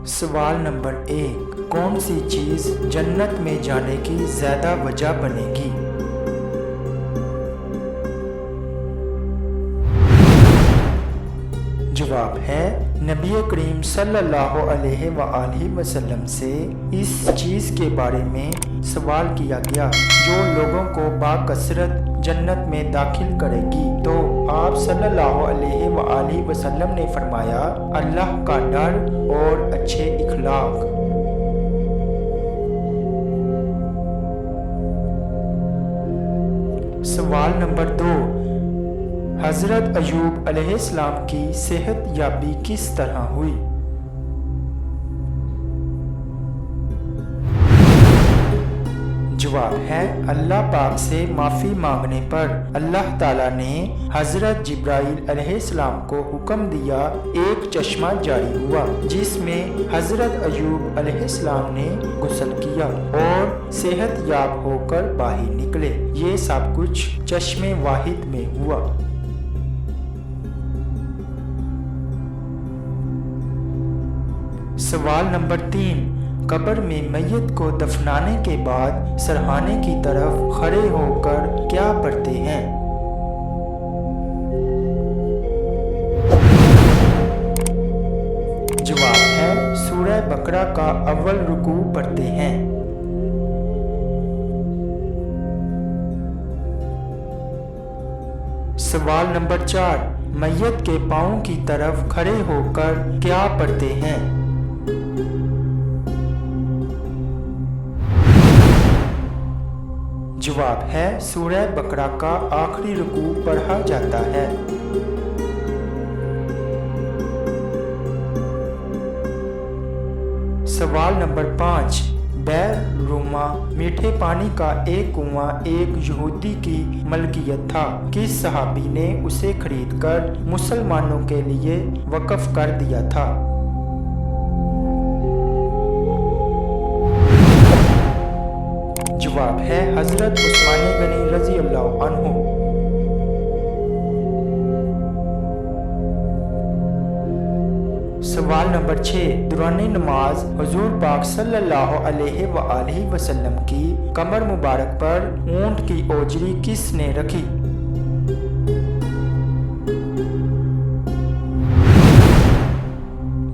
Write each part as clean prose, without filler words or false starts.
सवाल नंबर 1, कौन सी चीज़ जन्नत में जाने की ज़्यादा वजह बनेगी? जवाब है नबी करीम सल्लल्लाहु अलैहि वसल्लम से इस चीज़ के बारे में सवाल किया गया जो लोगों को बाकसरत जन्नत में दाखिल करेगी, तो आप सल्लल्लाहु अलैहि वसल्लम ने फरमाया, अल्लाह का डर और अच्छे इखलाक। सवाल नंबर 2, हज़रत अयूब अलैहिस्सलाम की सेहत याबी किस तरह हुई? जवाब है अल्लाह पाक से माफ़ी मांगने पर अल्लाह ताला ने हज़रत जिब्राइल अलैहिस्सलाम को हुक्म दिया, एक चश्मा जारी हुआ जिसमें हज़रत अयूब अलैहिस्सलाम ने गुस्ल किया और सेहत याब होकर बाहर निकले। ये सब कुछ चश्मे वाहिद में हुआ। सवाल नंबर 3, कब्र में मैयत को दफनाने के बाद सरहाने की तरफ खड़े होकर क्या पढ़ते हैं? जवाब है सूरह बकरा का अव्वल रुकू पढ़ते हैं। सवाल नंबर 4, मैयत के पाँव की तरफ खड़े होकर क्या पढ़ते हैं? जवाब है सूरह बकरा का आखिरी रुकू पढ़ा जाता है। सवाल नंबर 5, बैर रूमा मीठे पानी का एक कुआं एक यहूदी की मलकियत था, किस सहाबी ने उसे खरीदकर मुसलमानों के लिए वक्फ कर दिया था? जवाब है हजरत उस्मान गनी रजी अल्लाह अन्हु। सवाल नंबर 6, दुराने नमाज हुजूर पाक सल्लल्लाहु अलैहि वसल्लम की कमर मुबारक पर ऊंट की ओजरी किसने रखी?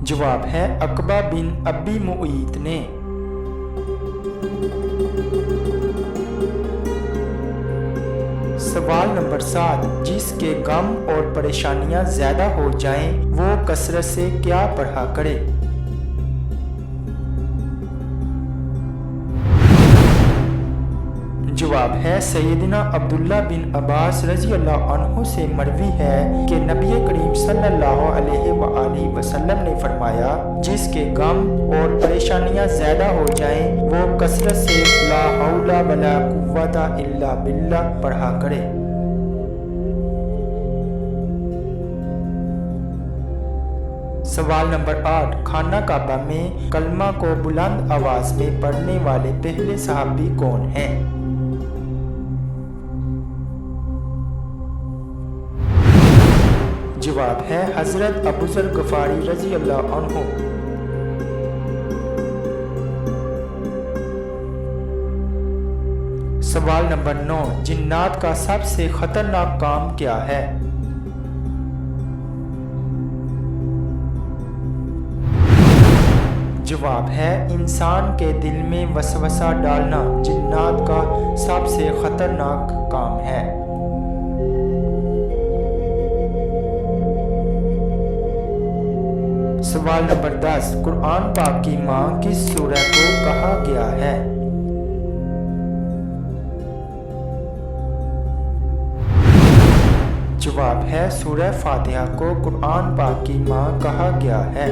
जवाब है अकबा बिन अबी मुईत ने। सवाल नंबर 7, जिसके गम और परेशानियां ज्यादा हो जाएं, वो कसरत से क्या पढ़ा करे? जवाब है सैयदना अब्दुल्ला बिन अब्बास रजी अल्लाह अन्हु से मरवी है कि नबी करीम सल्लल्लाहु अलैहि वसल्लम ने फरमाया, जिसके गम और परेशानियां ज्यादा हो जाएं, वो कसरत से ला हौला वला कुव्वता इल्ला बिल्लाह पढ़ा करे। सवाल नंबर 8, खाना काबा में कलमा को बुलंद आवाज में पढ़ने वाले पहले सहाबी कौन हैं? जवाब है हजरत अबू ज़र गफारी रजी अल्लाह अन्हु। सवाल नंबर 9, जिन्नात का सबसे खतरनाक काम क्या है? जवाब है इंसान के दिल में वसवसा डालना जिन्नात का सबसे खतरनाक काम है। सवाल नंबर 10, कुरान पाक की माँ किस सूरह को कहा गया है? जवाब है सूरह फातिहा को कुरान पाक की माँ कहा गया है।